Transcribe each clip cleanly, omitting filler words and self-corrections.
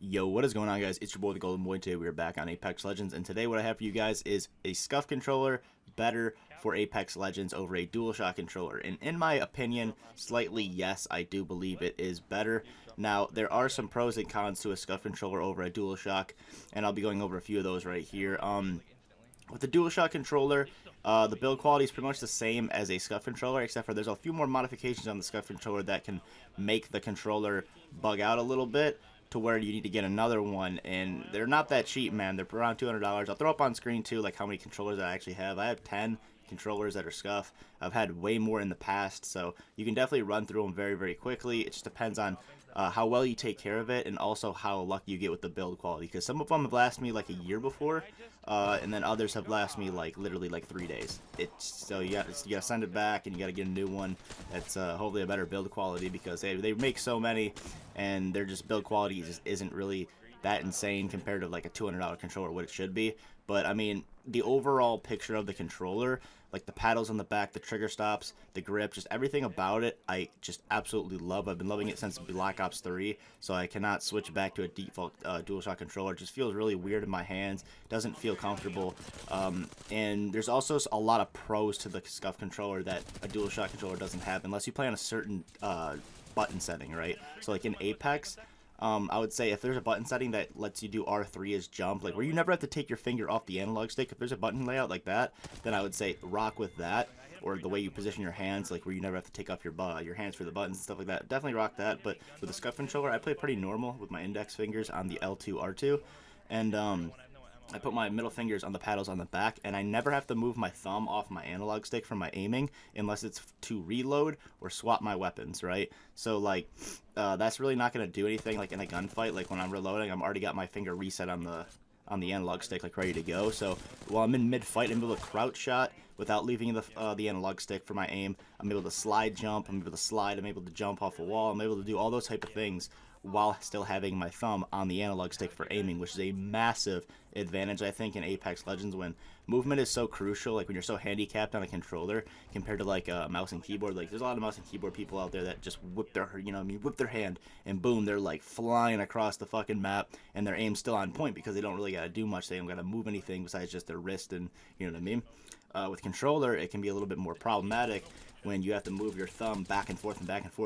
Yo, what is going on, guys? It's your boy, the Golden Boy. Today we are back on Apex Legends, and today what I have for you guys is a SCUF controller better for Apex Legends over a DualShock controller. And in my opinion, slightly yes, I do believe it is better. Now, there are some pros and cons to a SCUF controller over a DualShock, and I'll be going over a few of those right here. With the DualShock controller, the build quality is pretty much the same as a SCUF controller, except for there's a few more modifications on the SCUF controller that can make the controller bug out a little bit, to where you need to get another one, and they're not that cheap, man. They're around $200. I'll throw up on screen too, like how many controllers I actually have. I have 10 controllers that are SCUF. I've had way more in the past, so you can definitely run through them very, very quickly. It just depends on how well you take care of it, and also how lucky you get with the build quality, because some of them have lasted me like a year before, and then others have lasted me like literally like 3 days. So you gotta send it back, and you gotta get a new one that's hopefully a better build quality, because they make so many, and their just build quality just isn't really that insane compared to like a $200 controller, what it should be. But I mean, the overall picture of the controller, like the paddles on the back, the trigger stops, the grip, just everything about it, I just absolutely love. I've been loving it since Black Ops 3, so I cannot switch back to a default DualShock controller. It just feels really weird in my hands, doesn't feel comfortable, and there's also a lot of pros to the SCUF controller that a DualShock controller doesn't have, unless you play on a certain button setting, right? So like in Apex, I would say if there's a button setting that lets you do R3 as jump, like where you never have to take your finger off the analog stick, if there's a button layout like that, then I would say rock with that. Or the way you position your hands, like where you never have to take off your hands for the buttons and stuff like that, definitely rock that. But with the SCUF controller, I play pretty normal with my index fingers on the L2, R2, and I put my middle fingers on the paddles on the back, and I never have to move my thumb off my analog stick for my aiming unless it's to reload or swap my weapons, right? So like that's really not going to do anything like in a gunfight. Like when I'm reloading, I'm already got my finger reset on the analog stick, like ready to go. So while I'm in mid-fight, I'm able to crouch shot without leaving the analog stick for my aim. I'm able to slide jump, I'm able to slide, I'm able to jump off a wall, I'm able to do all those type of things while still having my thumb on the analog stick for aiming, which is a massive advantage, I think, in Apex Legends, when movement is so crucial, like when you're so handicapped on a controller compared to like a mouse and keyboard. Like there's a lot of mouse and keyboard people out there that just whip their, whip their hand, and boom, they're like flying across the fucking map, and their aim's still on point because they don't really gotta do much. They don't gotta move anything besides just their wrist, and you know what I mean. With controller, it can be a little bit more problematic when you have to move your thumb back and forth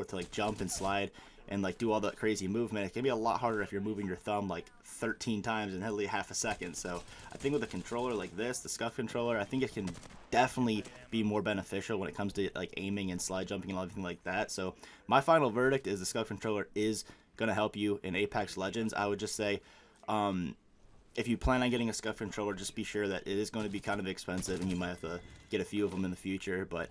to like jump and slide and like do all that crazy movement. It can be a lot harder if you're moving your thumb like 13 times in literally half a second. So I think with a controller like this, the SCUF controller, I think it can definitely be more beneficial when it comes to like aiming and slide jumping and everything like that. So my final verdict is the SCUF controller is going to help you in Apex Legends. I would just say if you plan on getting a SCUF controller, just be sure that it is going to be kind of expensive, and you might have to get a few of them in the future. But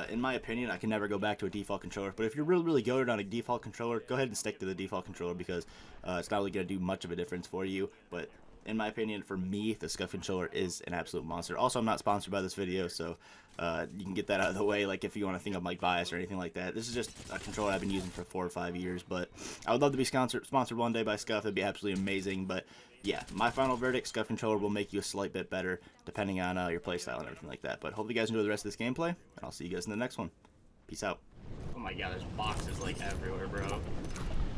in my opinion, I can never go back to a default controller. But if you're really, really goated on a default controller, go ahead and stick to the default controller, because it's not really going to do much of a difference for you. But in my opinion, for me, the SCUF controller is an absolute monster. Also, I'm not sponsored by this video, so you can get that out of the way, like if you want to think I'm like biased or anything like that. This is just a controller I've been using for 4 or 5 years, but I would love to be sponsored one day by SCUF. It'd be absolutely amazing. But yeah, my final verdict, SCUF controller will make you a slight bit better depending on your playstyle and everything like that. But hope you guys enjoy the rest of this gameplay, and I'll see you guys in the next one. Peace out. Oh my god, there's boxes like everywhere, bro.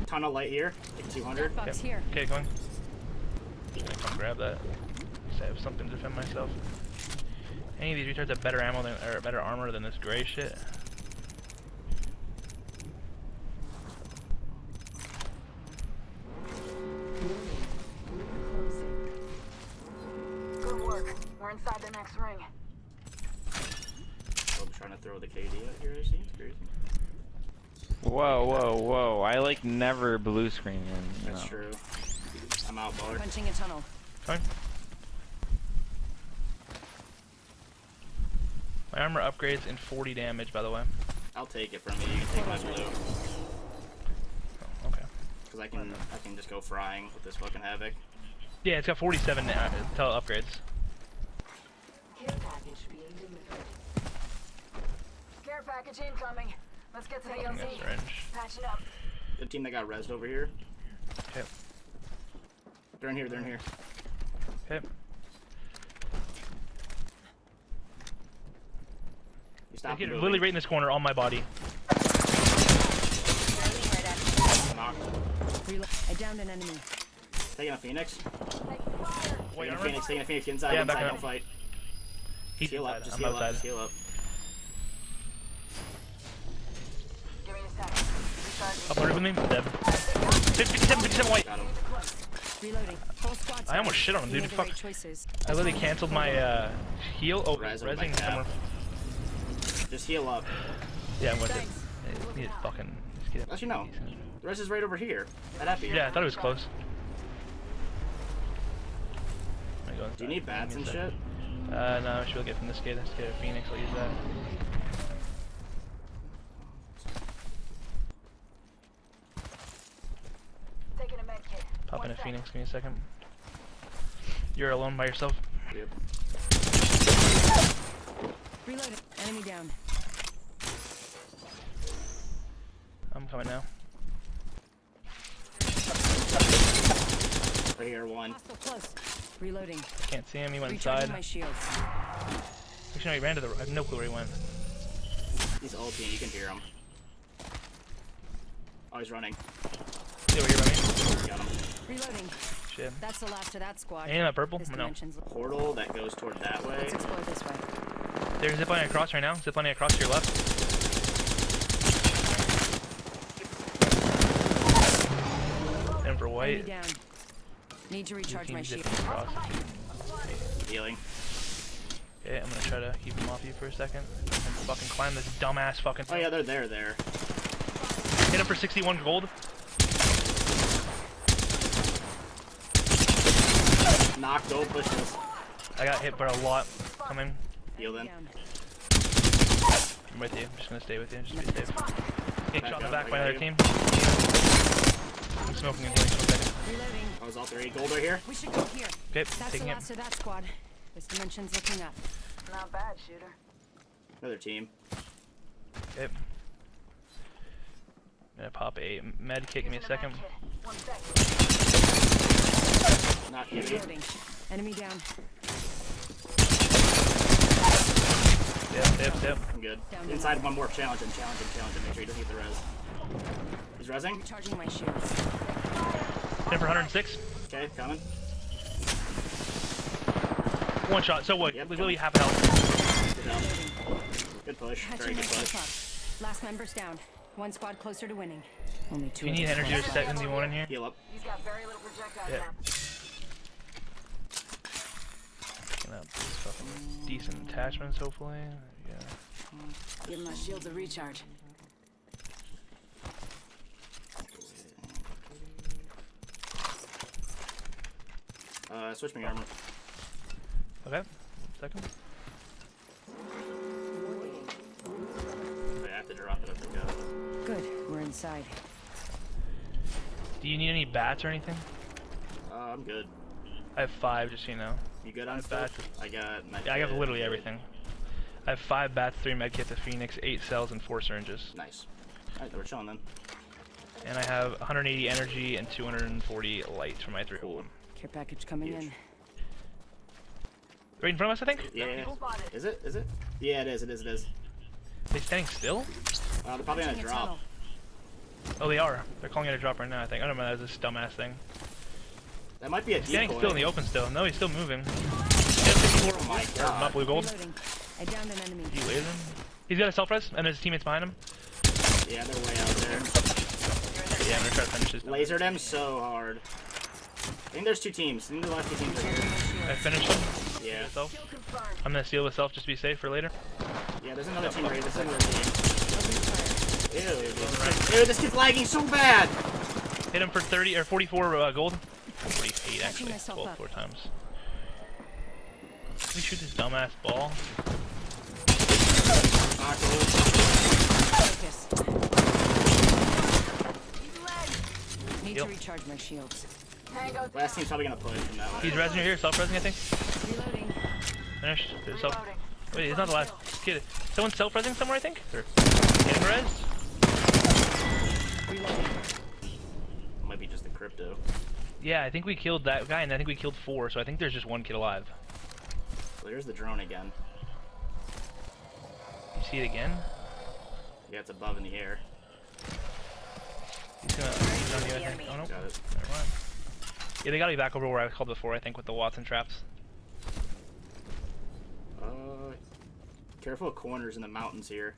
Ton of light here, like 200. Box here. Okay, going. I'll grab that. So I have something to defend myself. Any of these retards have better ammo than, or better armor than this gray shit? Good work. We're inside the next ring. I'm trying to throw the KD out here, I see. It's crazy. Whoa, whoa, whoa. I like never blue screen in. That's true. I'm out, baller. Punching a tunnel. Fine. My armor upgrades in 40 damage, by the way. I'll take it from you. You can take my blue. Oh, okay. Because I can just go frying with this fucking Havoc. Yeah, it's got 47 now until it upgrades. Care package being delivered. Care package incoming. Let's get to the Fucking LZ. syringe. Patching up. The team that got rezzed over here. Okay. They're in here, they're in here. Okay. You stop Get moving. literally right in this corner on my body. Knocked. I downed an enemy. Taking a Phoenix. Wait, Taking a armor? Phoenix. Taking a Phoenix. Get inside. Yeah, Get I'm back inside. up. Don't fight. He's Heal up. inside. Just I'm heal up. outside. Just heal up. Give me a second. Recharging. Up under with me. Dead. 57 white. Got him. Reloading. Whole squad's I almost ready. shit on him, You dude. made the Fuck. right choices. I literally canceled my heal. Oh, Res with my resing cap. somewhere. Just heal up. Yeah, I'm with it. Thanks. He needs fucking. Actually, no. The rest is right over here. At Epi. Yeah, I thought it was close. Do you need bats and shit? No, she'll get from this kid. Let's get a Phoenix. I'll use that. Taking a med kit. Pop in a Phoenix. Give me a second. You're alone by yourself. Yep. Reloading. Enemy down. I'm coming now. Right here, one. Hostile close. Reloading. Can't see him. He went Recharging inside. my shields. Actually, no, he ran to the. I have no clue where he went. He's ulting. You can hear him. Oh, he's running. Is he over here by me? Got him. Reloading. Shit. That's the last of that squad. Ain't that purple? This No. dimension's Portal that goes toward that way. Let's explore this way. There's ziplining across right now. Ziplining across to your left. And for Enemy white. down. Need to recharge Team my shield. zipping across. Healing. Okay, I'm gonna try to keep him off you for a second. And fucking climb this dumbass fucking Oh thing. yeah, they're there. Hit him for 61 gold. Knocked gold bushes. I got hit by a lot. Coming. Heal them. Down. I'm with you. I'm just gonna stay with you. Just be safe. Get Back shot in the up, back I by got another you. team. I'm smoking and healing for a second. Reloading. I was all three. Gold right here. We should go here. Okay, That's the taking it. last of that squad. This dimension's looking up. Not bad, shooter. Another team. Okay. I'm gonna pop a med kit. Give me a second. 1 second. Not heavy. Reloading. Enemy down. Yep. I'm good. Down Inside one more. Challenge him. Make sure he doesn't get the res. He's resing. Recharging my shields. Hit for 106. Okay, coming. One shot. So what? Yep, Literally half health. Good help. Good push. Very Patching good myself push. up. Last member's down. One squad closer to winning. Only two. Do you need others energy or left. seconds you want in here? Heal up. He's got very little projectile Yeah. time. Picking up fucking decent attachments, hopefully. Yeah. Give my shields a recharge. Switch me armor. Okay. Second. I have to drop it up to go. Good. We're inside. Do you need any bats or anything? I'm good. I have 5, just so you know. You good on Bats. stuff? I got. Yeah, I got medkit, literally good. everything. I have 5 bats, 3 medkits, a phoenix, 8 cells, and 4 syringes. Nice. Alright, then we're chilling then. And I have 180 energy and 240 light for my 3 Cool. one. Care package coming Huge. in. Right in front of us, I think? Yeah. Is it? Yeah, it is. They standing still? They're probably gonna Patching a drop. tunnel. Oh, they are. They're calling it a drop right now, I think. I don't know, that was this dumbass thing. That might be a He's standing decoy. still in the open still. No, he's still moving. Oh my Not god. blue gold. Reloading. I downed an enemy. He lasered him. He's got a self-res, and his teammates behind him. Yeah, they're way out there. Yeah, I'm gonna try to finish this. Lasered him so hard. I think there's 2 teams. I think the last 2 teams are here. I finished him. Yeah. Myself. Kill confirmed. I'm gonna seal with self just to be safe for later. Yeah, there's another team right here. There's another team. Opening fire. Ew, this kid's lagging so bad! Hit him for 30 or 44 gold. 48 actually. myself 12 up. 4 times. Let me shoot this dumbass ball. Focus. Need Heal. to recharge my shields. Tango down. Last team's probably gonna push from that way. He's resing here, self-resing I think. Reloading. Finished. There's self. Reloading. Wait, it's not the last kid. Someone's self-resing somewhere I think? Or getting res? Reloading. Might be just the crypto. Yeah, I think we killed that guy and I think we killed 4, so I think there's just 1 kid alive. So there's the drone again. You see it again? Yeah, it's above in the air. He's on you I think. Oh no. Got it. Never mind. Yeah, they gotta be back over where I called before, I think, with the Watson traps. Careful of corners in the mountains here.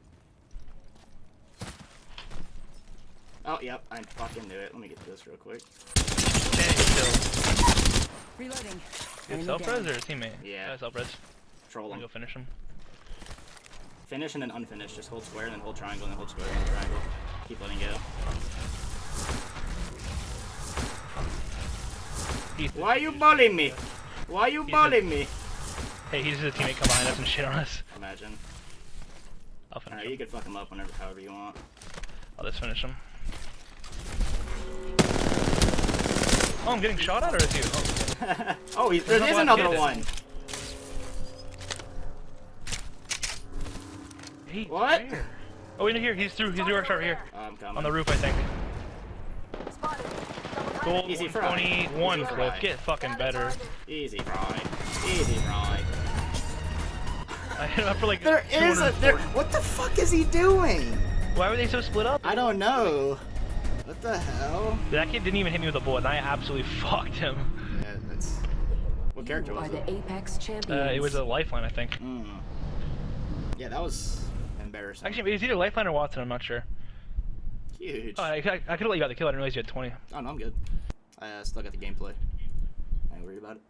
Oh, yep, I fucking knew it. Let me get this real quick. Kill. Reloading. Good self-res or a teammate? Yeah. Self-res. Troll I'm him. gonna go finish him. Finish and then unfinish. Just hold square and then hold triangle and then hold square and hold triangle. Keep letting go. Why you bullying me? Why you bullying me? Hey, he's just a teammate come behind us and shit on us. Imagine. I'll finish Alright, him. you can fuck him up whenever, however you want. I'll just finish him. Oh, I'm getting shot at, or is he? Oh, Oh, there is another one. Hey, What? where? Oh, wait, no, here. He's through our start here. I'm coming. On the roof, I think. Spotted. Double Gold Easy fry. 121 Easy clip. fry. Get fucking better. Easy, fry. Easy, fry. I hit him up for like There is a 240. what the fuck is he doing? Why were they so split up? I don't know. What the hell? That kid didn't even hit me with a bullet, and I absolutely fucked him. Yeah, that's. What character You was are it? the Apex champions. It was a lifeline, I think. Yeah, that was embarrassing. Actually, it was either lifeline or Watson. I'm not sure. Huge. Oh, I could have let you got the kill. I didn't realize you had 20. Oh no, I'm good. I still got the gameplay. I ain't worried about it.